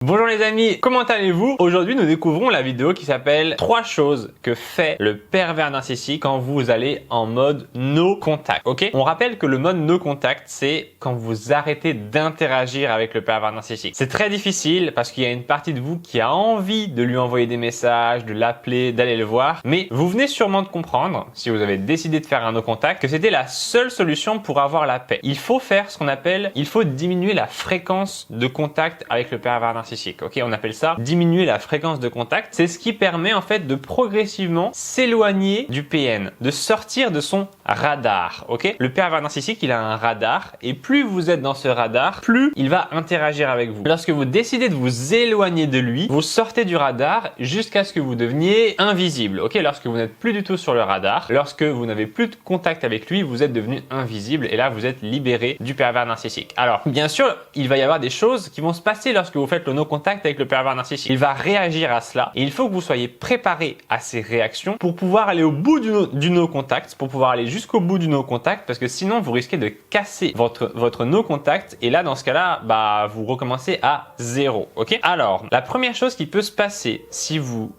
Bonjour les amis, comment allez-vous? Aujourd'hui nous découvrons la vidéo qui s'appelle 3 choses que fait le pervers narcissique quand vous allez en mode no contact. Ok? On rappelle que le mode no contact c'est quand vous arrêtez d'interagir avec le pervers narcissique. C'est très difficile parce qu'il y a une partie de vous qui a envie de lui envoyer des messages, de l'appeler, d'aller le voir, mais vous venez sûrement de comprendre, si vous avez décidé de faire un no contact, que c'était la seule solution pour avoir la paix. Il faut faire ce qu'on appelle, il faut diminuer la fréquence de contact avec le pervers narcissique. Ok, on appelle ça diminuer la fréquence de contact. C'est ce qui permet en fait de progressivement s'éloigner du PN, de sortir de son radar. Ok, le pervers narcissique, il a un radar et plus vous êtes dans ce radar, plus il va interagir avec vous. Lorsque vous décidez de vous éloigner de lui, vous sortez du radar jusqu'à ce que vous deveniez invisible. Ok, lorsque vous n'êtes plus du tout sur le radar, lorsque vous n'avez plus de contact avec lui, vous êtes devenu invisible et là vous êtes libéré du pervers narcissique. Alors, bien sûr, il va y avoir des choses qui vont se passer lorsque vous faites le no contact avec le pervers narcissique. Il va réagir à cela et il faut que vous soyez préparé à ces réactions pour pouvoir aller au bout du no contact, pour pouvoir aller jusqu'au bout du no contact, parce que sinon vous risquez de casser votre no contact et là dans ce cas-là, vous recommencez à zéro. Ok? Alors, la première chose qui peut se passer si vous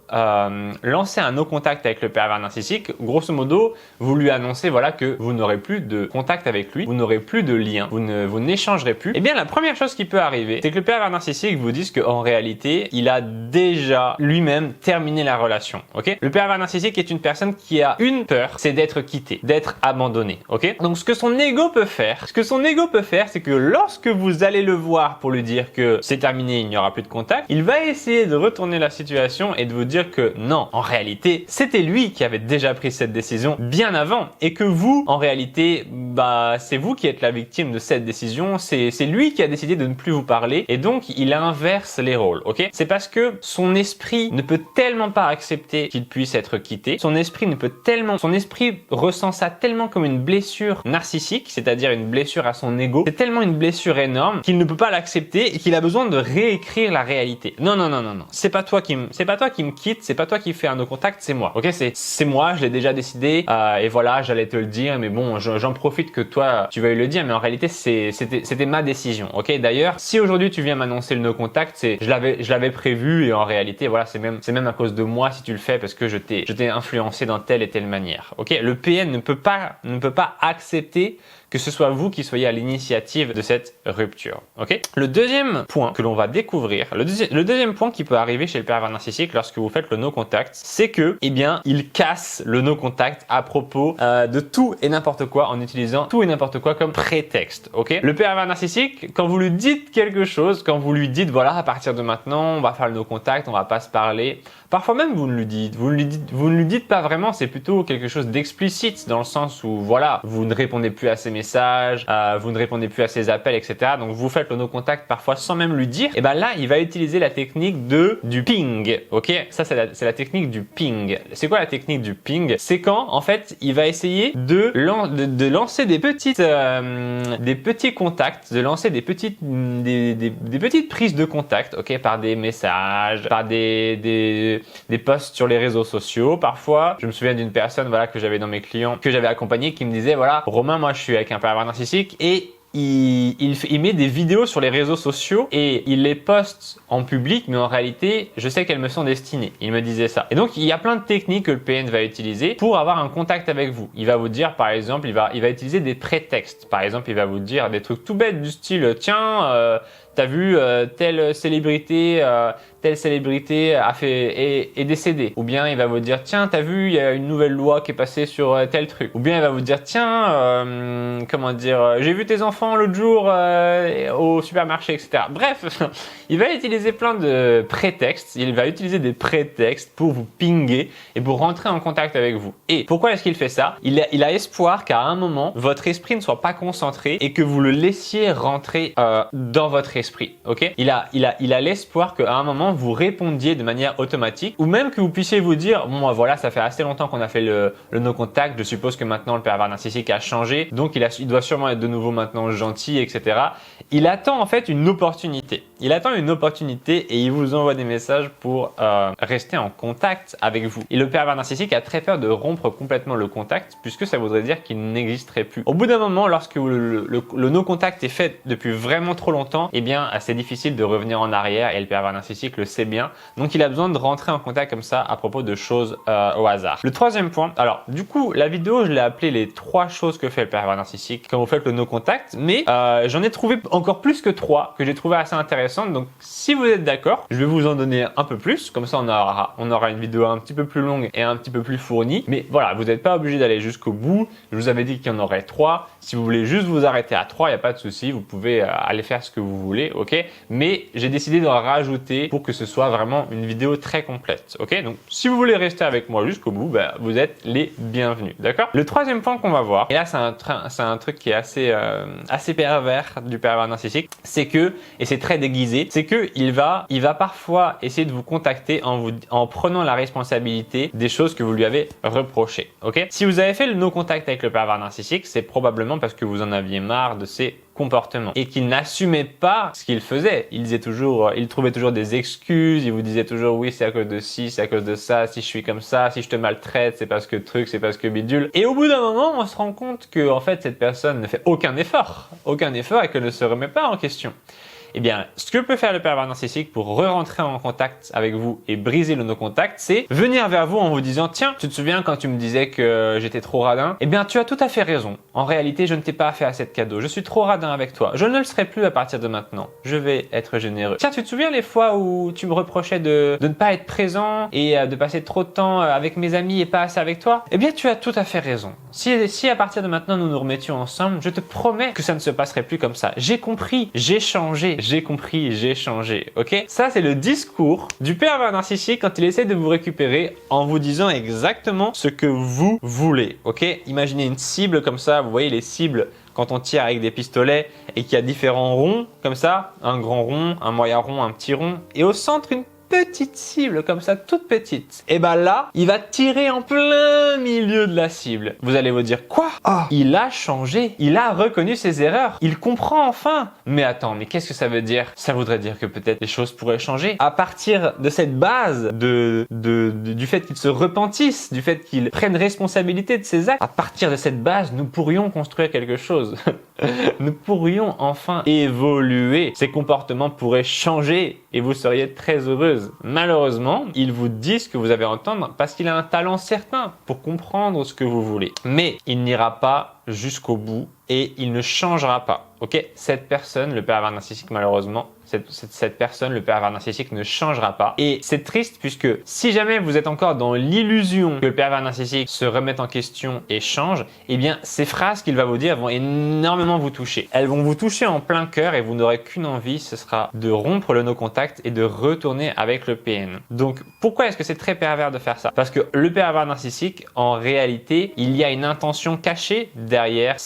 lancez un no contact avec le pervers narcissique, grosso modo, vous lui annoncez voilà que vous n'aurez plus de contact avec lui, vous n'aurez plus de lien, vous n'échangerez plus. Et bien la première chose qui peut arriver, c'est que le pervers narcissique vous dise qu'en réalité, il a déjà lui-même terminé la relation. Ok? Le pervers narcissique est une personne qui a une peur, c'est d'être quitté, d'être abandonné. Ok? Donc ce que son ego peut faire, c'est que lorsque vous allez le voir pour lui dire que c'est terminé, il n'y aura plus de contact, il va essayer de retourner la situation et de vous dire que non, en réalité, c'était lui qui avait déjà pris cette décision bien avant et que vous, en réalité, c'est vous qui êtes la victime de cette décision, c'est lui qui a décidé de ne plus vous parler et donc il inverse les rôles, ok? C'est parce que son esprit ne peut tellement pas accepter qu'il puisse être quitté, son esprit ressent ça tellement comme une blessure narcissique, c'est-à-dire une blessure à son ego, c'est tellement une blessure énorme qu'il ne peut pas l'accepter et qu'il a besoin de réécrire la réalité. Non, c'est pas toi qui me quitte, c'est pas toi qui fais un no contact, c'est moi, ok? C'est moi, je l'ai déjà décidé et voilà, j'allais te le dire, mais bon, j'en profite que toi, tu veuilles le dire, mais en réalité, c'était ma décision, ok? D'ailleurs, si aujourd'hui tu viens m'annoncer le no contact, je l'avais prévu et en réalité voilà c'est même à cause de moi si tu le fais parce que je t'ai influencé dans telle et telle manière. Ok, le PN ne peut pas accepter que ce soit vous qui soyez à l'initiative de cette rupture. Ok. Le deuxième point que l'on va découvrir, le deuxième point qui peut arriver chez le pervers narcissique lorsque vous faites le no contact, c'est que il casse le no contact à propos de tout et n'importe quoi en utilisant tout et n'importe quoi comme prétexte. Ok. Le pervers narcissique, quand vous lui dites quelque chose, quand vous lui dites voilà à partir de maintenant on va faire le no contact, on va pas se parler. Parfois même vous ne lui dites pas vraiment, c'est plutôt quelque chose d'explicite dans le sens où voilà, vous ne répondez plus à ses messages, vous ne répondez plus à ses appels, etc. Donc vous faites le no contact parfois sans même lui dire. Et là, il va utiliser la technique du ping. Ok, ça c'est la technique du ping. C'est quoi la technique du ping? C'est quand en fait il va essayer de lancer des petits contacts, de lancer des petites prises de contact, ok, par des messages, par des posts sur les réseaux sociaux. Parfois, je me souviens d'une personne voilà que j'avais dans mes clients, que j'avais accompagné, qui me disait voilà Romain, moi je suis avec un pervers narcissique et il met des vidéos sur les réseaux sociaux et il les poste en public, mais en réalité, je sais qu'elles me sont destinées. Il me disait ça. Et donc, il y a plein de techniques que le PN va utiliser pour avoir un contact avec vous. Il va vous dire, par exemple, il va utiliser des prétextes. Par exemple, il va vous dire des trucs tout bêtes du style, tiens, t'as vu telle célébrité est décédée. Ou bien il va vous dire tiens t'as vu il y a une nouvelle loi qui est passée sur tel truc. Ou bien il va vous dire tiens j'ai vu tes enfants l'autre jour au supermarché, etc. Bref, il va utiliser plein de prétextes. Il va utiliser des prétextes pour vous pinguer et pour rentrer en contact avec vous. Et pourquoi est-ce qu'il fait ça? Il a espoir qu'à un moment votre esprit ne soit pas concentré et que vous le laissiez rentrer dans votre esprit. Ok? Il a l'espoir qu'à un moment vous répondiez de manière automatique ou même que vous puissiez vous dire bon voilà ça fait assez longtemps qu'on a fait le no contact, je suppose que maintenant le pervers narcissique a changé donc il doit sûrement être de nouveau maintenant gentil, etc. Il attend en fait une opportunité. Il attend une opportunité et il vous envoie des messages pour rester en contact avec vous. Et le pervers narcissique a très peur de rompre complètement le contact puisque ça voudrait dire qu'il n'existerait plus. Au bout d'un moment, lorsque le no-contact est fait depuis vraiment trop longtemps, eh bien, c'est difficile de revenir en arrière et le pervers narcissique le sait bien. Donc, il a besoin de rentrer en contact comme ça à propos de choses au hasard. Le troisième point, alors du coup, la vidéo, je l'ai appelée les 3 choses que fait le pervers narcissique quand vous faites le no-contact, mais j'en ai trouvé encore plus que 3 que j'ai trouvé assez intéressantes. Donc, si vous êtes d'accord, je vais vous en donner un peu plus. Comme ça, on aura une vidéo un petit peu plus longue et un petit peu plus fournie. Mais voilà, vous n'êtes pas obligé d'aller jusqu'au bout. Je vous avais dit qu'il y en aurait 3. Si vous voulez juste vous arrêter à 3, il n'y a pas de souci. Vous pouvez aller faire ce que vous voulez, ok? Mais j'ai décidé d'en rajouter pour que ce soit vraiment une vidéo très complète, ok? Donc, si vous voulez rester avec moi jusqu'au bout, bah, vous êtes les bienvenus, d'accord? Le troisième point qu'on va voir, et là c'est un truc qui est assez pervers du pervers narcissique, c'est que, et c'est très déguisé, c'est que il va parfois essayer de vous contacter en prenant la responsabilité des choses que vous lui avez reprochées, ok? Si vous avez fait le no contact avec le pervers narcissique, c'est probablement parce que vous en aviez marre de ses comportement et qu'il n'assumait pas ce qu'il faisait. Il trouvait toujours des excuses, il vous disait toujours oui c'est à cause de ci, c'est à cause de ça, si je suis comme ça, si je te maltraite c'est parce que truc, c'est parce que bidule. Et au bout d'un moment on se rend compte que en fait cette personne ne fait aucun effort et qu'elle ne se remet pas en question. Eh bien, ce que peut faire le pervers narcissique pour re-rentrer en contact avec vous et briser le no-contact, c'est venir vers vous en vous disant « Tiens, tu te souviens quand tu me disais que j'étais trop radin ? Eh bien, tu as tout à fait raison. En réalité, je ne t'ai pas fait assez de cadeaux. Je suis trop radin avec toi. Je ne le serai plus à partir de maintenant. Je vais être généreux. Tiens, tu te souviens les fois où tu me reprochais de ne pas être présent et de passer trop de temps avec mes amis et pas assez avec toi ? Eh bien, tu as tout à fait raison. Si à partir de maintenant, nous nous remettions ensemble, je te promets que ça ne se passerait plus comme ça. J'ai compris, j'ai changé. J'ai compris, j'ai changé, ok? Ça, c'est le discours du pervers narcissique quand il essaie de vous récupérer en vous disant exactement ce que vous voulez, ok? Imaginez une cible comme ça, vous voyez les cibles quand on tire avec des pistolets et qu'il y a différents ronds comme ça, un grand rond, un moyen rond, un petit rond, et au centre, une petite cible comme ça, toute petite. Et bah là, il va tirer en plein milieu de la cible. Vous allez vous dire quoi? Ah, il a changé, il a reconnu ses erreurs, il comprend enfin. Mais attends, mais qu'est-ce que ça veut dire? Ça voudrait dire que peut-être les choses pourraient changer. À partir de cette base du fait qu'il se repentisse, du fait qu'il prenne responsabilité de ses actes, à partir de cette base, nous pourrions construire quelque chose. Nous pourrions enfin évoluer. Ces comportements pourraient changer et vous seriez très heureuse. Malheureusement, ils vous disent ce que vous avez à entendre parce qu'il a un talent certain pour comprendre ce que vous voulez. Mais il n'ira pas jusqu'au bout et il ne changera pas. Ok, cette personne, le pervers narcissique, malheureusement, cette personne, le pervers narcissique, ne changera pas. Et c'est triste puisque si jamais vous êtes encore dans l'illusion que le pervers narcissique se remette en question et change, eh bien, ces phrases qu'il va vous dire vont énormément vous toucher. Elles vont vous toucher en plein cœur et vous n'aurez qu'une envie, ce sera de rompre le no-contact et de retourner avec le PN. Donc, pourquoi est-ce que c'est très pervers de faire ça? Parce que le pervers narcissique, en réalité, il y a une intention cachée derrière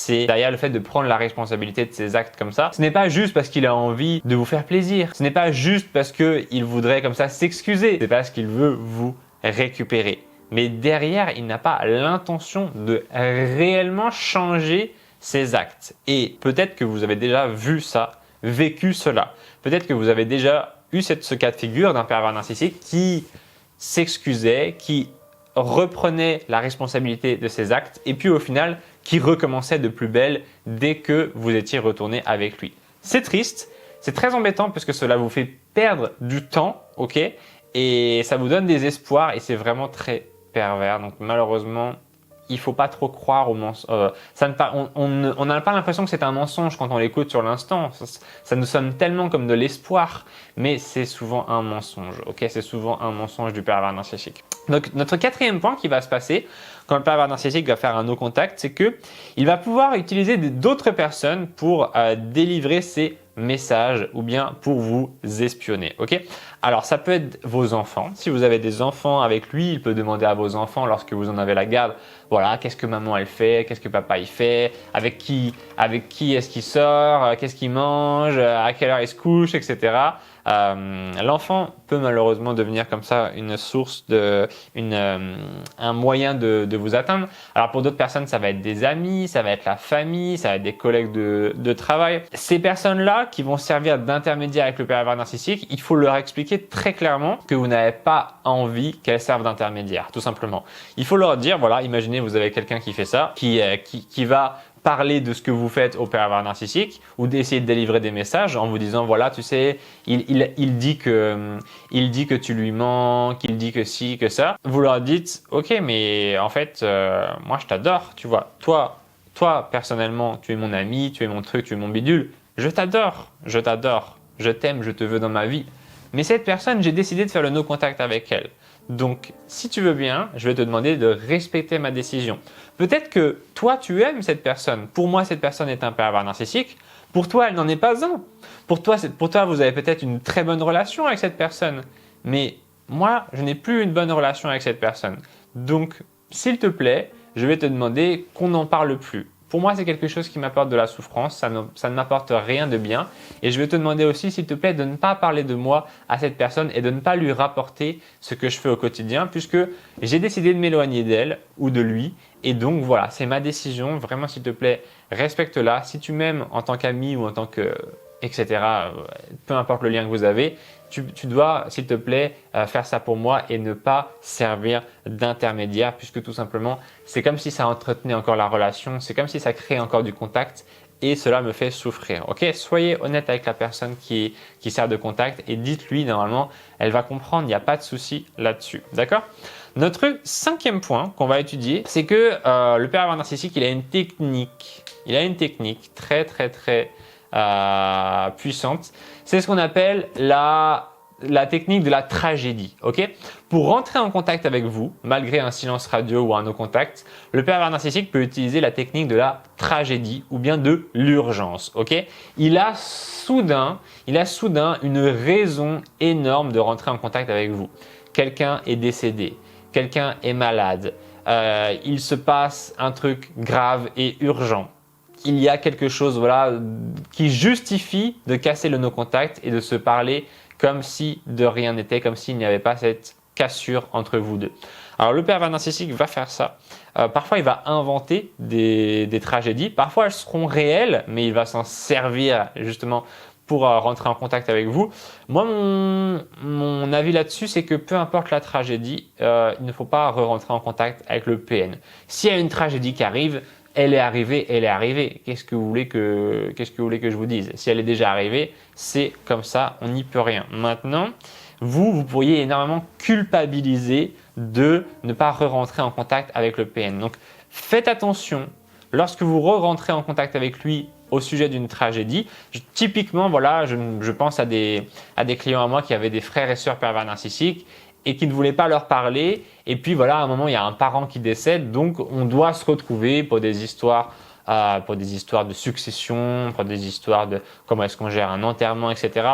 le fait de prendre la responsabilité de ses actes comme ça. Ce n'est pas juste parce qu'il a envie de vous faire plaisir. Ce n'est pas juste parce qu'il voudrait comme ça s'excuser. C'est parce qu'il veut vous récupérer. Mais derrière, il n'a pas l'intention de réellement changer ses actes. Et peut-être que vous avez déjà vu ça, vécu cela. Peut-être que vous avez déjà eu ce cas de figure d'un pervers narcissique qui s'excusait, qui reprenait la responsabilité de ses actes et puis au final qui recommençait de plus belle dès que vous étiez retourné avec lui. C'est triste, c'est très embêtant parce que cela vous fait perdre du temps, ok? Et ça vous donne des espoirs et c'est vraiment très pervers. Donc malheureusement, il faut pas trop croire au mensonge. On n'a pas l'impression que c'est un mensonge quand on l'écoute sur l'instant. Ça nous sonne tellement comme de l'espoir, mais c'est souvent un mensonge. Ok, c'est souvent un mensonge du pervers narcissique. Donc notre quatrième point qui va se passer quand le pervers narcissique va faire un no contact, c'est que il va pouvoir utiliser d'autres personnes pour délivrer ses messages ou bien pour vous espionner. Ok? Alors ça peut être vos enfants. Si vous avez des enfants avec lui, il peut demander à vos enfants lorsque vous en avez la garde, voilà, qu'est-ce que maman elle fait, qu'est-ce que papa il fait, avec qui est-ce qu'il sort, qu'est-ce qu'il mange, à quelle heure il se couche, etc. L'enfant peut malheureusement devenir comme ça une source un moyen de vous atteindre. Alors pour d'autres personnes, ça va être des amis, ça va être la famille, ça va être des collègues de travail. Ces personnes-là qui vont servir d'intermédiaire avec le pervers narcissique, il faut leur expliquer très clairement que vous n'avez pas envie qu'elles servent d'intermédiaire, tout simplement. Il faut leur dire, voilà, imaginez vous avez quelqu'un qui fait ça, qui va parler de ce que vous faites au pervers narcissique ou d'essayer de délivrer des messages en vous disant voilà tu sais il dit que tu lui mens, qu'il dit que ci, que ça. Vous leur dites ok mais en fait moi je t'adore, tu vois, toi personnellement tu es mon ami, tu es mon truc, tu es mon bidule, je t'adore, je t'aime, je te veux dans ma vie. Mais cette personne, j'ai décidé de faire le no contact avec elle. Donc, si tu veux bien, je vais te demander de respecter ma décision. Peut-être que toi, tu aimes cette personne. Pour moi, cette personne est un pervers narcissique. Pour toi, elle n'en est pas un. Pour toi, vous avez peut-être une très bonne relation avec cette personne. Mais moi, je n'ai plus une bonne relation avec cette personne. Donc, s'il te plaît, je vais te demander qu'on n'en parle plus. Pour moi, c'est quelque chose qui m'apporte de la souffrance, ça ne m'apporte rien de bien. Et je vais te demander aussi, s'il te plaît, de ne pas parler de moi à cette personne et de ne pas lui rapporter ce que je fais au quotidien, puisque j'ai décidé de m'éloigner d'elle ou de lui. Et donc voilà, c'est ma décision. Vraiment, s'il te plaît, respecte-la. Si tu m'aimes en tant qu'ami ou en tant que etc., peu importe le lien que vous avez, tu dois, s'il te plaît, faire ça pour moi et ne pas servir d'intermédiaire puisque tout simplement, c'est comme si ça entretenait encore la relation, c'est comme si ça créait encore du contact et cela me fait souffrir. Ok, soyez honnête avec la personne qui sert de contact et dites-lui, normalement, elle va comprendre, il n'y a pas de souci là-dessus. D'accord ? Notre 5e point qu'on va étudier, c'est que le pervers narcissique, il a une technique. Il a une technique très puissante. C'est ce qu'on appelle la technique de la tragédie. Ok ? Pour rentrer en contact avec vous, malgré un silence radio ou un no contact, le pervers narcissique peut utiliser la technique de la tragédie ou bien de l'urgence. Ok ? Il a soudain une raison énorme de rentrer en contact avec vous. Quelqu'un est décédé, quelqu'un est malade, il se passe un truc grave et urgent. Il y a quelque chose qui justifie de casser le no-contact et de se parler comme si de rien n'était, comme s'il n'y avait pas cette cassure entre vous deux. Alors le pervers narcissique va faire ça. Parfois il va inventer des tragédies, parfois elles seront réelles, mais il va s'en servir justement pour rentrer en contact avec vous. Moi, mon avis là-dessus, c'est que peu importe la tragédie, il ne faut pas re-rentrer en contact avec le PN. S'il y a une tragédie qui arrive, elle est arrivée, elle est arrivée. Qu'est-ce que vous voulez que je vous dise ? Si elle est déjà arrivée, c'est comme ça, on n'y peut rien. Maintenant, vous pourriez énormément culpabiliser de ne pas re-rentrer en contact avec le PN. Donc, faites attention lorsque vous re-rentrez en contact avec lui au sujet d'une tragédie. Typiquement, voilà, je pense à des clients à moi qui avaient des frères et sœurs pervers narcissiques et qui ne voulaient pas leur parler. Et puis voilà, à un moment, il y a un parent qui décède, donc on doit se retrouver pour des histoires de succession, pour des histoires de comment est-ce qu'on gère un enterrement, etc.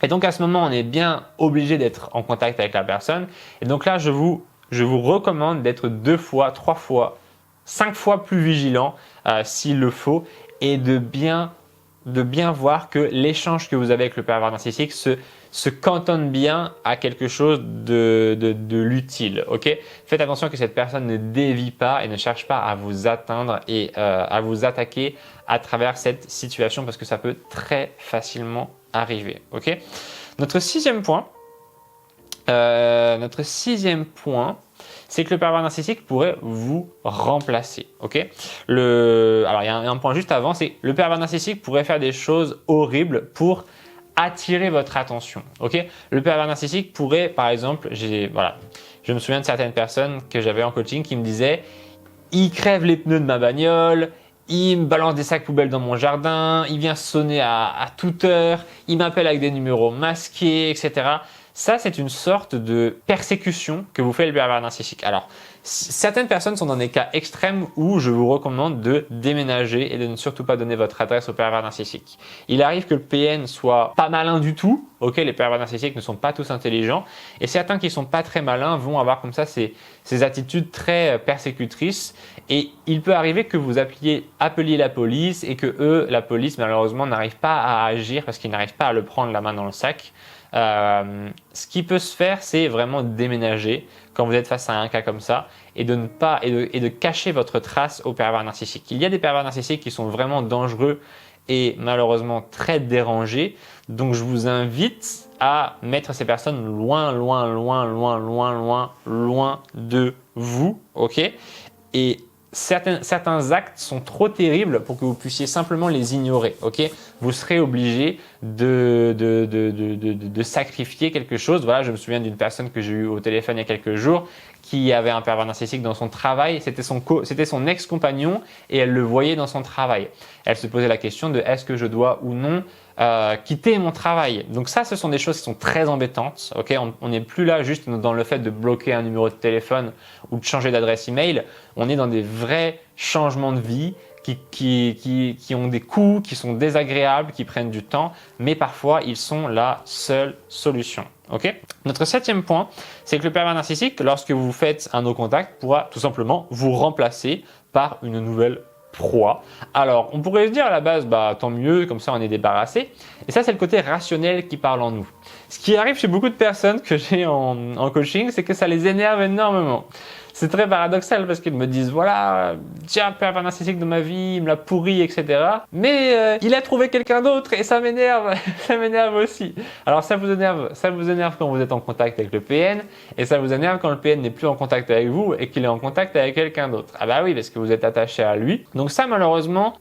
Et donc à ce moment, on est bien obligé d'être en contact avec la personne. Et donc là, je vous recommande d'être 2 fois, 3 fois, 5 fois plus vigilant s'il le faut et de bien voir que l'échange que vous avez avec le pervers narcissique se cantonne bien à quelque chose de l'utile. Ok ? Faites attention que cette personne ne dévie pas et ne cherche pas à vous atteindre et à vous attaquer à travers cette situation parce que ça peut très facilement arriver. Ok ? Notre 6e point, c'est que le pervers narcissique pourrait vous remplacer. Ok ? Alors, il y a un point juste avant, c'est que le pervers narcissique pourrait faire des choses horribles pour attirer votre attention. Ok ? Le pervers narcissique pourrait, par exemple, je me souviens de certaines personnes que j'avais en coaching qui me disaient « il crève les pneus de ma bagnole », il me balance des sacs poubelles dans mon jardin, il vient sonner à toute heure, il m'appelle avec des numéros masqués, etc. Ça, c'est une sorte de persécution que vous fait le pervers narcissique. Alors, certaines personnes sont dans des cas extrêmes où je vous recommande de déménager et de ne surtout pas donner votre adresse au pervers narcissique. Il arrive que le PN soit pas malin du tout. Ok, les pervers narcissiques ne sont pas tous intelligents et certains qui sont pas très malins vont avoir comme ça ces attitudes très persécutrices et il peut arriver que vous appeliez la police et que eux, la police malheureusement n'arrive pas à agir parce qu'ils n'arrivent pas à le prendre la main dans le sac. Ce qui peut se faire, c'est vraiment déménager quand vous êtes face à un cas comme ça et de cacher votre trace au pervers narcissique. Il y a des pervers narcissiques qui sont vraiment dangereux et malheureusement très dérangés. Donc je vous invite à mettre ces personnes loin de vous, ok? Et certains actes sont trop terribles pour que vous puissiez simplement les ignorer, ok? Vous serez obligé de sacrifier quelque chose. Voilà, je me souviens d'une personne que j'ai eue au téléphone il y a quelques jours qui avait un pervers narcissique dans son travail. C'était son ex-compagnon et elle le voyait dans son travail. Elle se posait la question de est-ce que je dois ou non quitter mon travail. Donc ça, ce sont des choses qui sont très embêtantes. Ok, on n'est plus là juste dans le fait de bloquer un numéro de téléphone ou de changer d'adresse email. On est dans des vrais changements de vie qui ont des coûts, qui sont désagréables, qui prennent du temps, mais parfois ils sont la seule solution. Ok. Notre 7e point, c'est que le pervers narcissique, lorsque vous faites un no contact, pourra tout simplement vous remplacer par une nouvelle proie. Alors, on pourrait se dire à la base, bah tant mieux, comme ça on est débarrassé. Et ça, c'est le côté rationnel qui parle en nous. Ce qui arrive chez beaucoup de personnes que j'ai en coaching, c'est que ça les énerve énormément. C'est très paradoxal parce qu'ils me disent voilà, tiens, pervers narcissique de ma vie, il me l'a pourri, etc. Mais il a trouvé quelqu'un d'autre et ça m'énerve, ça m'énerve aussi. Alors ça vous énerve quand vous êtes en contact avec le PN et ça vous énerve quand le PN n'est plus en contact avec vous et qu'il est en contact avec quelqu'un d'autre. Ah bah oui, parce que vous êtes attaché à lui. Donc ça, malheureusement,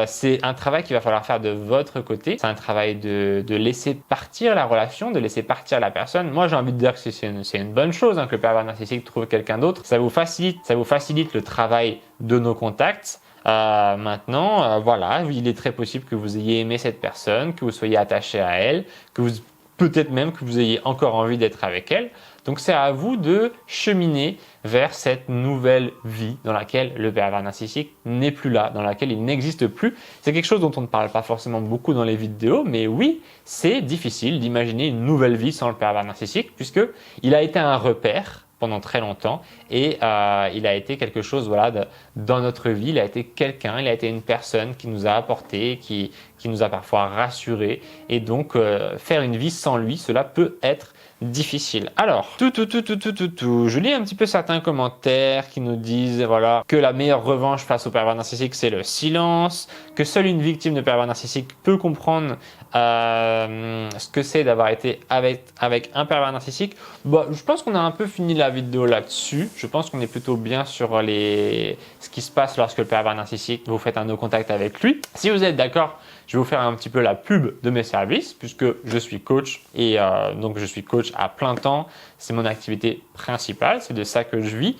c'est un travail qu'il va falloir faire de votre côté. C'est un travail de laisser partir la relation, de laisser partir la personne. Moi, j'ai envie de dire que c'est une bonne chose hein, que le pervers narcissique trouve quelqu'un d'autre. Ça vous facilite le travail de nos contacts. Maintenant, voilà, il est très possible que vous ayez aimé cette personne, que vous soyez attaché à elle, peut-être même que vous ayez encore envie d'être avec elle. Donc c'est à vous de cheminer vers cette nouvelle vie dans laquelle le pervers narcissique n'est plus là, dans laquelle il n'existe plus. C'est quelque chose dont on ne parle pas forcément beaucoup dans les vidéos, mais oui, c'est difficile d'imaginer une nouvelle vie sans le pervers narcissique puisqu'il a été un repère pendant très longtemps et il a été quelque chose voilà, dans notre vie, il a été quelqu'un, il a été une personne qui nous a apporté, qui nous a parfois rassurés et donc faire une vie sans lui, cela peut être difficile. Alors, je lis un petit peu certains commentaires qui nous disent voilà que la meilleure revanche face au pervers narcissique c'est le silence, que seule une victime de pervers narcissique peut comprendre ce que c'est d'avoir été avec un pervers narcissique. Bon, je pense qu'on a un peu fini la vidéo là-dessus. Je pense qu'on est plutôt bien sur ce qui se passe lorsque le pervers narcissique vous faites un no contact avec lui. Si vous êtes d'accord, je vais vous faire un petit peu la pub de mes services puisque je suis coach et donc je suis coach à plein temps. C'est mon activité principale, c'est de ça que je vis.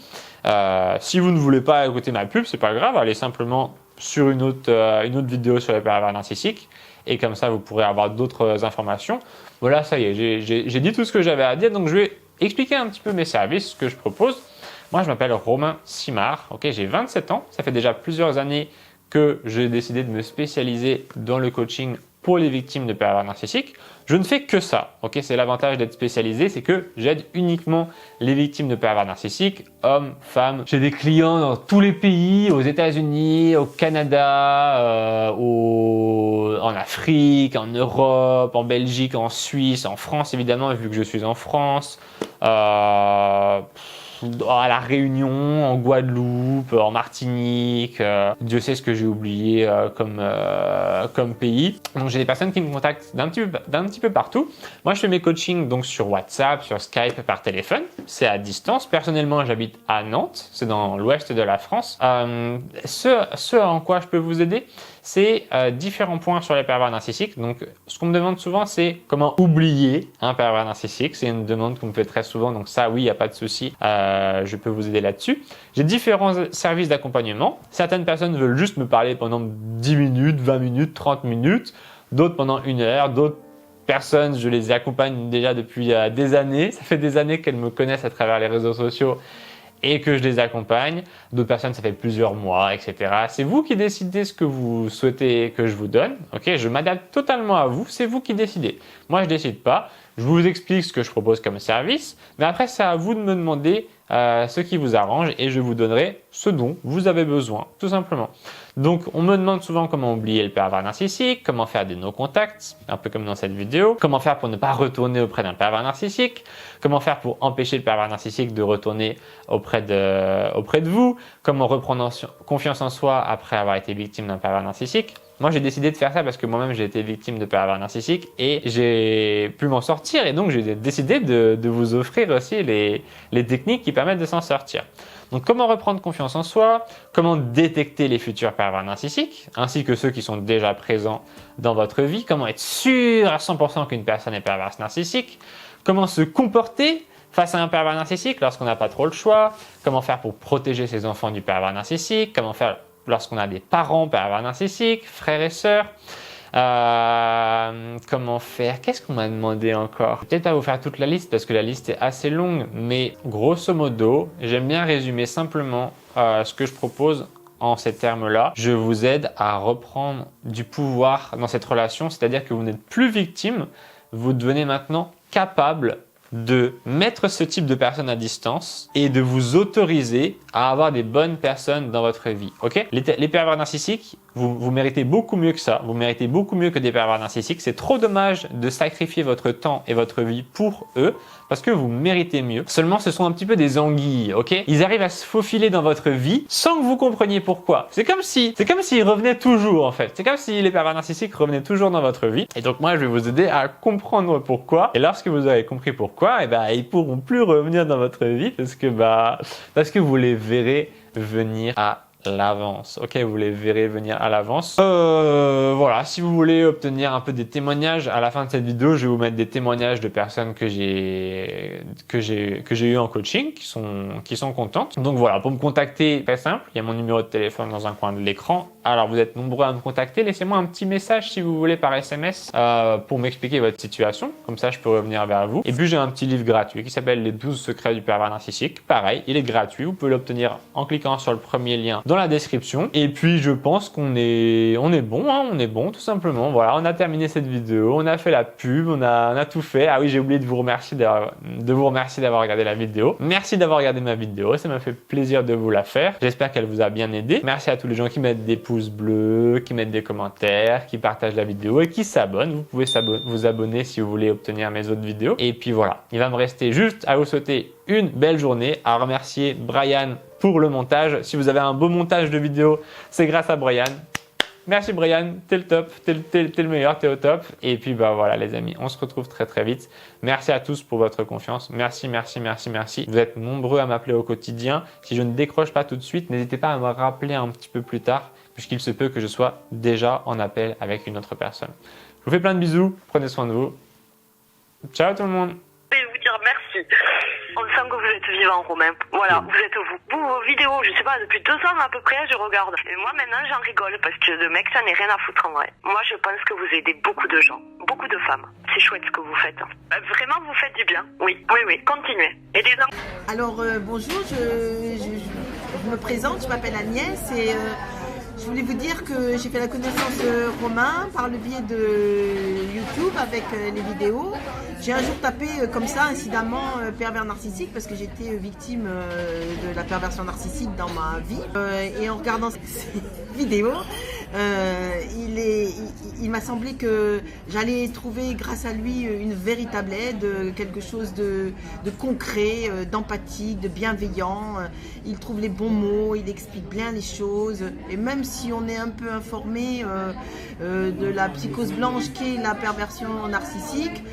Si vous ne voulez pas écouter ma pub, c'est pas grave, allez simplement sur une autre vidéo sur les pervers narcissiques et comme ça vous pourrez avoir d'autres informations. Voilà, ça y est, j'ai dit tout ce que j'avais à dire, donc je vais expliquer un petit peu mes services, ce que je propose. Moi, je m'appelle Romain Simard, ok, j'ai 27 ans, ça fait déjà plusieurs années que j'ai décidé de me spécialiser dans le coaching pour les victimes de pervers narcissiques. Je ne fais que ça, ok, c'est l'avantage d'être spécialisé, c'est que j'aide uniquement les victimes de pervers narcissiques, hommes, femmes. J'ai des clients dans tous les pays, aux États-Unis, au Canada, en Afrique, en Europe, en Belgique, en Suisse, en France évidemment, vu que je suis en France. À La Réunion, en Guadeloupe, en Martinique, Dieu sait ce que j'ai oublié comme pays. Donc j'ai des personnes qui me contactent d'un petit peu partout. Moi je fais mes coachings donc sur WhatsApp, sur Skype, par téléphone. C'est à distance. Personnellement j'habite à Nantes, c'est dans l'ouest de la France. Ce en quoi je peux vous aider, c'est différents points sur les pervers narcissiques. Donc ce qu'on me demande souvent c'est comment oublier un pervers narcissique. C'est une demande qu'on me fait très souvent, donc ça oui, il n'y a pas de souci. Je peux vous aider là-dessus. J'ai différents services d'accompagnement. Certaines personnes veulent juste me parler pendant 10 minutes, 20 minutes, 30 minutes. D'autres pendant 1 heure. D'autres personnes, je les accompagne déjà depuis des années. Ça fait des années qu'elles me connaissent à travers les réseaux sociaux et que je les accompagne. D'autres personnes, ça fait plusieurs mois, etc. C'est vous qui décidez ce que vous souhaitez que je vous donne. Ok, je m'adapte totalement à vous. C'est vous qui décidez. Moi, je décide pas. Je vous explique ce que je propose comme service. Mais après, c'est à vous de me demander ce qui vous arrange et je vous donnerai ce dont vous avez besoin, tout simplement. Donc, on me demande souvent comment oublier le pervers narcissique, comment faire des no-contacts, un peu comme dans cette vidéo, comment faire pour ne pas retourner auprès d'un pervers narcissique, comment faire pour empêcher le pervers narcissique de retourner auprès de vous, comment reprendre confiance en soi après avoir été victime d'un pervers narcissique. Moi, j'ai décidé de faire ça parce que moi-même, j'ai été victime de pervers narcissiques et j'ai pu m'en sortir. Et donc, j'ai décidé de vous offrir aussi les techniques qui permettent de s'en sortir. Donc, comment reprendre confiance en soi, comment détecter les futurs pervers narcissiques, ainsi que ceux qui sont déjà présents dans votre vie, comment être sûr à 100% qu'une personne est perverse narcissique, comment se comporter face à un pervers narcissique lorsqu'on n'a pas trop le choix, comment faire pour protéger ses enfants du pervers narcissique, comment faire lorsqu'on a des parents pervers narcissiques, frères et sœurs, comment faire, qu'est-ce qu'on m'a demandé encore? Peut-être pas vous faire toute la liste parce que la liste est assez longue, mais grosso modo, j'aime bien résumer simplement ce que je propose en ces termes-là. Je vous aide à reprendre du pouvoir dans cette relation, c'est-à-dire que vous n'êtes plus victime, vous devenez maintenant capable de mettre ce type de personnes à distance et de vous autoriser à avoir des bonnes personnes dans votre vie. Ok? Les pervers narcissiques, vous méritez beaucoup mieux que ça. Vous méritez beaucoup mieux que des pervers narcissiques. C'est trop dommage de sacrifier votre temps et votre vie pour eux parce que vous méritez mieux. Seulement, ce sont un petit peu des anguilles, ok? Ils arrivent à se faufiler dans votre vie sans que vous compreniez pourquoi. C'est comme s'ils revenaient toujours, en fait. C'est comme si les pervers narcissiques revenaient toujours dans votre vie. Et donc, moi, je vais vous aider à comprendre pourquoi. Et lorsque vous avez compris pourquoi, ils pourront plus revenir dans votre vie parce que vous les verrez venir à l'avance. Ok, vous les verrez venir à l'avance. Voilà, si vous voulez obtenir un peu des témoignages à la fin de cette vidéo, je vais vous mettre des témoignages de personnes que j'ai eu en coaching qui sont contentes. Donc voilà, pour me contacter, très simple, il y a mon numéro de téléphone dans un coin de l'écran. Alors vous êtes nombreux à me contacter, laissez-moi un petit message si vous voulez par SMS pour m'expliquer votre situation, comme ça je peux revenir vers vous. Et puis j'ai un petit livre gratuit qui s'appelle Les 12 secrets du pervers narcissique. Pareil, il est gratuit, vous pouvez l'obtenir en cliquant sur le premier lien dans la description. Et puis je pense qu'on est bon, hein, on est bon tout simplement. Voilà, on a terminé cette vidéo, on a fait la pub, on a tout fait. Ah oui, j'ai oublié de vous remercier d'avoir regardé la vidéo. Merci d'avoir regardé ma vidéo, ça m'a fait plaisir de vous la faire. J'espère qu'elle vous a bien aidé. Merci à tous les gens qui mettent des pouces bleus, qui mettent des commentaires, qui partagent la vidéo et qui s'abonnent. Vous pouvez vous abonner si vous voulez obtenir mes autres vidéos. Et puis voilà, il va me rester juste à vous souhaiter une belle journée, à remercier Brian pour le montage. Si vous avez un beau montage de vidéo, c'est grâce à Brian. Merci Brian, t'es le top, t'es le meilleur, t'es au top. Et puis voilà les amis, on se retrouve très très vite. Merci à tous pour votre confiance. Merci, merci, merci, merci. Vous êtes nombreux à m'appeler au quotidien. Si je ne décroche pas tout de suite, n'hésitez pas à me rappeler un petit peu plus tard, puisqu'il se peut que je sois déjà en appel avec une autre personne. Je vous fais plein de bisous, prenez soin de vous. Ciao tout le monde. Je vais vous dire merci. On sent que vous êtes vivant, Romain. Voilà, vous êtes vous. Vos vidéos, je sais pas, depuis 2 ans à peu près, je regarde. Et moi, maintenant, j'en rigole parce que le mec, ça n'est rien à foutre en vrai. Moi, je pense que vous aidez beaucoup de gens, beaucoup de femmes. C'est chouette ce que vous faites. Vraiment, vous faites du bien. Oui, oui, oui, continuez. Et des hommes. Alors, bonjour, je me présente, je m'appelle Agnès et je voulais vous dire que j'ai fait la connaissance de Romain par le biais de YouTube avec les vidéos. J'ai un jour tapé comme ça, incidemment, pervers narcissique parce que j'étais victime de la perversion narcissique dans ma vie. Et en regardant ces vidéos, il m'a semblé que j'allais trouver grâce à lui une véritable aide, quelque chose de concret, d'empathique, de bienveillant. Il trouve les bons mots, il explique bien les choses. Et même si on est un peu informé de la psychose blanche qu'est la perversion narcissique,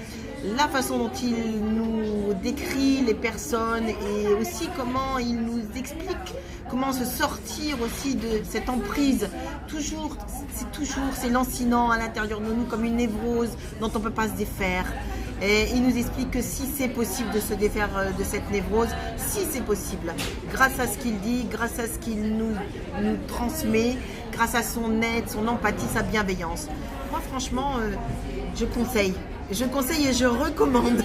la façon dont il nous décrit les personnes et aussi comment il nous explique comment se sortir aussi de cette emprise, c'est lancinant à l'intérieur de nous comme une névrose dont on ne peut pas se défaire. Et il nous explique que si c'est possible de se défaire de cette névrose, si c'est possible, grâce à ce qu'il dit, grâce à ce qu'il nous transmet, grâce à son aide, son empathie, sa bienveillance. Moi franchement, je conseille. Je conseille et je recommande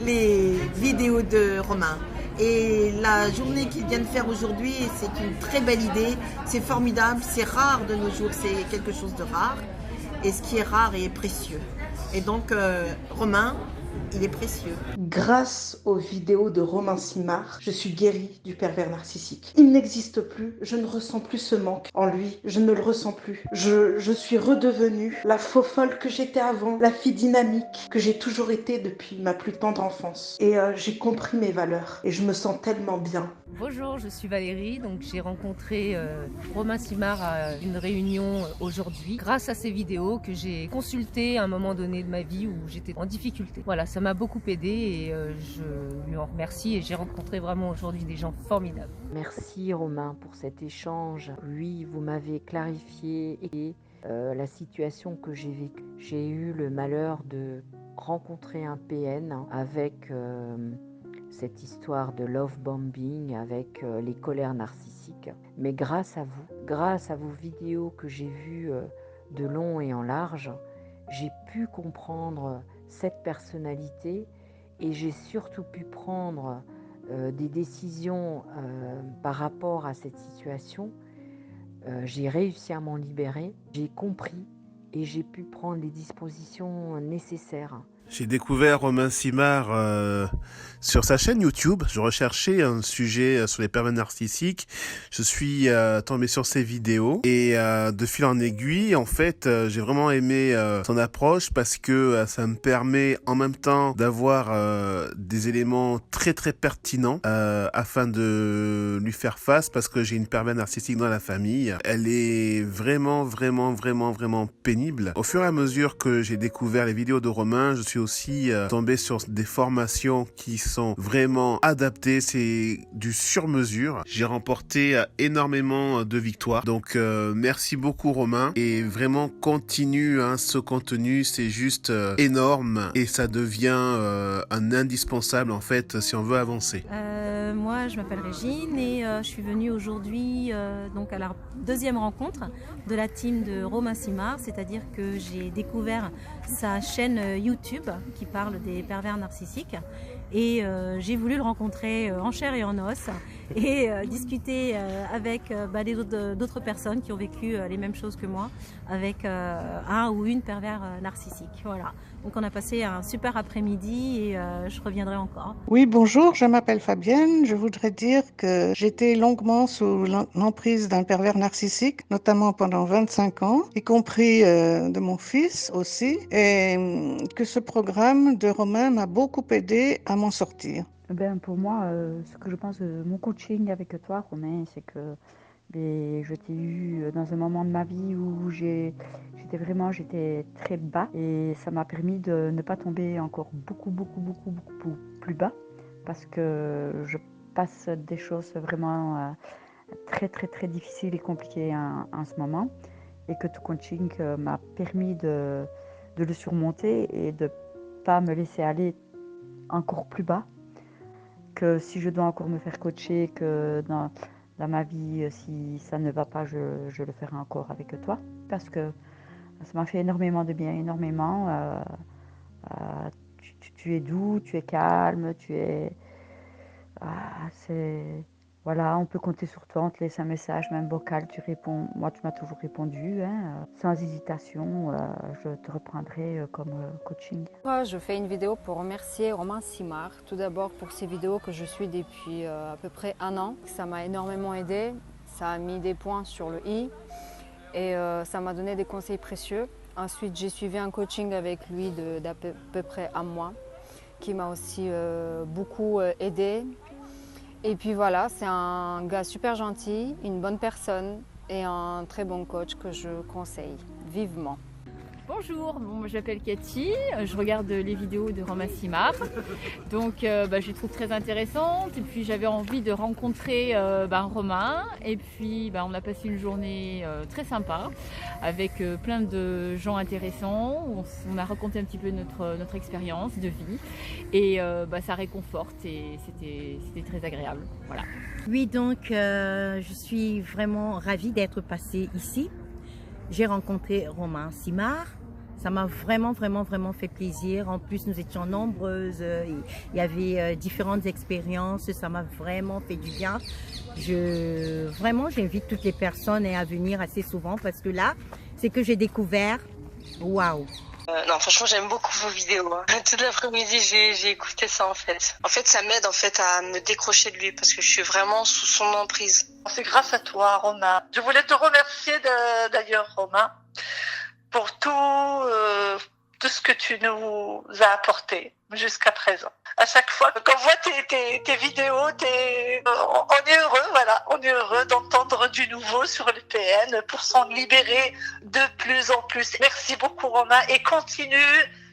les vidéos de Romain. Et la journée qu'il vient de faire aujourd'hui, c'est une très belle idée, c'est formidable, c'est rare de nos jours, c'est quelque chose de rare. Et ce qui est rare est précieux. Et donc, Romain, il est précieux. Grâce aux vidéos de Romain Simard, je suis guérie du pervers narcissique. Il n'existe plus, je ne ressens plus ce manque en lui, je ne le ressens plus. Je suis redevenue la faux folle que j'étais avant, la fille dynamique que j'ai toujours été depuis ma plus tendre enfance. Et j'ai compris mes valeurs et je me sens tellement bien. Bonjour, je suis Valérie, donc j'ai rencontré Romain Simard à une réunion aujourd'hui grâce à ces vidéos que j'ai consultées à un moment donné de ma vie où j'étais en difficulté. Voilà, ça m'a beaucoup aidé et je lui en remercie et j'ai rencontré vraiment aujourd'hui des gens formidables. Merci Romain pour cet échange. Oui, vous m'avez clarifié la situation que j'ai vécue. J'ai eu le malheur de rencontrer un PN avec cette histoire de love bombing avec les colères narcissiques. Mais grâce à vos vidéos que j'ai vues de long et en large, j'ai pu comprendre cette personnalité et j'ai surtout pu prendre des décisions par rapport à cette situation. J'ai réussi à m'en libérer, j'ai compris et j'ai pu prendre les dispositions nécessaires. J'ai découvert Romain Simard sur sa chaîne YouTube. Je recherchais un sujet sur les pervers narcissiques. Je suis tombé sur ses vidéos et de fil en aiguille, en fait, j'ai vraiment aimé son approche parce que ça me permet en même temps d'avoir des éléments très très pertinents afin de lui faire face parce que j'ai une pervers narcissique dans la famille. Elle est vraiment pénible. Au fur et à mesure que j'ai découvert les vidéos de Romain, je suis aussi tombé sur des formations qui sont vraiment adaptées, c'est du sur-mesure. J'ai remporté énormément de victoires. Donc merci beaucoup Romain et vraiment continue ce contenu, c'est juste énorme et ça devient un indispensable en fait si on veut avancer. Moi je m'appelle Régine et je suis venue aujourd'hui donc à la deuxième rencontre de la team de Romain Simard, c'est-à-dire que j'ai découvert sa chaîne YouTube qui parle des pervers narcissiques et j'ai voulu le rencontrer en chair et en os et discuter avec d'autres personnes qui ont vécu les mêmes choses que moi avec un ou une pervers narcissique. Voilà. Donc on a passé un super après-midi et je reviendrai encore. Oui, bonjour, je m'appelle Fabienne. Je voudrais dire que j'étais longuement sous l'emprise d'un pervers narcissique, notamment pendant 25 ans, y compris de mon fils aussi, et que ce programme de Romain m'a beaucoup aidé à m'en sortir. Pour moi, ce que je pense de mon coaching avec toi, Romain, c'est que je t'ai eu dans un moment de ma vie où j'étais très bas et ça m'a permis de ne pas tomber encore beaucoup plus bas parce que je passe des choses vraiment très difficiles et compliquées en ce moment et que ton coaching m'a permis de le surmonter et de ne pas me laisser aller encore plus bas, que si je dois encore me faire coacher, que dans ma vie, si ça ne va pas, je le ferai encore avec toi parce que ça m'a fait énormément de bien, énormément. Tu es doux, tu es calme, voilà, on peut compter sur toi, on te laisse un message, même vocal, tu réponds. Moi, tu m'as toujours répondu, sans hésitation, je te reprendrai comme coaching. Moi, je fais une vidéo pour remercier Romain Simard, tout d'abord pour ces vidéos que je suis depuis à peu près 1 an. Ça m'a énormément aidé, ça a mis des points sur le i et ça m'a donné des conseils précieux. Ensuite, j'ai suivi un coaching avec lui d'à peu près 1 mois qui m'a aussi beaucoup aidé. Et puis voilà, c'est un gars super gentil, une bonne personne et un très bon coach que je conseille vivement. Bonjour, je m'appelle Cathy, je regarde les vidéos de Romain Simard, donc je les trouve très intéressantes et puis j'avais envie de rencontrer Romain et puis on a passé une journée très sympa avec plein de gens intéressants, on a raconté un petit peu notre expérience de vie et ça réconforte et c'était très agréable. Voilà. Oui, donc je suis vraiment ravie d'être passée ici. J'ai rencontré Romain Simard Ça m'a vraiment fait plaisir. En plus, nous étions nombreuses. Il y avait différentes expériences. Ça m'a vraiment fait du bien. Vraiment, j'invite toutes les personnes à venir assez souvent parce que là, c'est que j'ai découvert. Waouh! Non, franchement, j'aime beaucoup vos vidéos. Hein. Toute l'après-midi, j'ai écouté ça en fait. En fait, ça m'aide en fait à me décrocher de lui parce que je suis vraiment sous son emprise. C'est grâce à toi, Romain. Je voulais te remercier d'ailleurs, Romain, pour tout ce que tu nous as apporté jusqu'à présent. À chaque fois qu'on voit tes vidéos, on est heureux, voilà, on est heureux d'entendre du nouveau sur le PN pour s'en libérer de plus en plus. Merci beaucoup, Romain, et continue.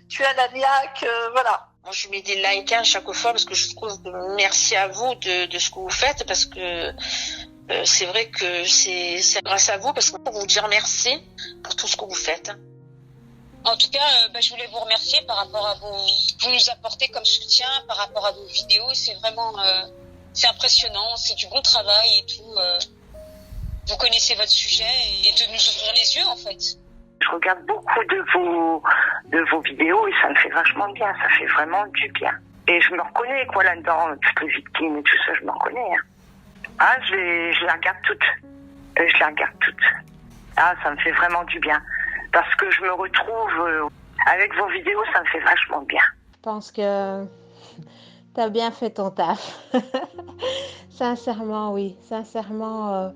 Tu as la niaque, voilà. Moi, je mets des likes à chaque fois parce que je trouve merci à vous de ce que vous faites parce que c'est vrai que c'est grâce à vous parce que pour vous dire merci pour tout ce que vous faites. En tout cas, je voulais vous remercier par rapport à vous nous apportez comme soutien par rapport à vos vidéos. C'est vraiment, c'est impressionnant, c'est du bon travail et tout. Vous connaissez votre sujet et de nous ouvrir les yeux en fait. Je regarde beaucoup de vos vidéos et ça me fait vachement bien, ça fait vraiment du bien. Et je me reconnais quoi là-dedans, toutes les victimes et tout ça, je me reconnais. Hein. Ah, je les regarde toutes. Je les regarde toutes. Ah, ça me fait vraiment du bien. Parce que je me retrouve avec vos vidéos, ça me fait vachement bien. Je pense que tu as bien fait ton taf. Sincèrement, oui. Sincèrement,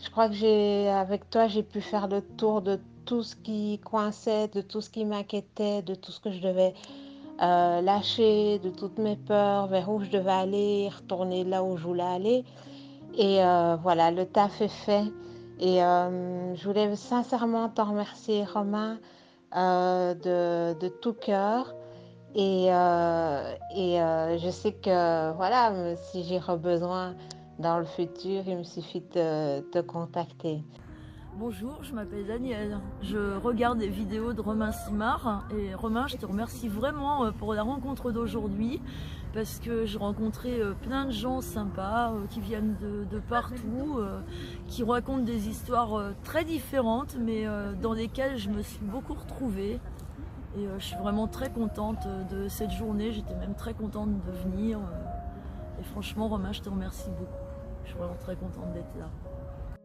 je crois que avec toi, j'ai pu faire le tour de tout ce qui coinçait, de tout ce qui m'inquiétait, de tout ce que je devais lâcher, de toutes mes peurs, vers où je devais aller, retourner là où je voulais aller. Et voilà, le taf est fait. Et je voulais sincèrement t'en remercier, Romain, de tout cœur. Et je sais que, voilà, si j'ai besoin dans le futur, il me suffit de te contacter. Bonjour, je m'appelle Danielle. Je regarde des vidéos de Romain Simard. Et Romain, je te remercie vraiment pour la rencontre d'aujourd'hui. Parce que j'ai rencontré plein de gens sympas qui viennent de partout, qui racontent des histoires très différentes, mais dans lesquelles je me suis beaucoup retrouvée. Et je suis vraiment très contente de cette journée, j'étais même très contente de venir. Et franchement, Romain, je te remercie beaucoup. Je suis vraiment très contente d'être là.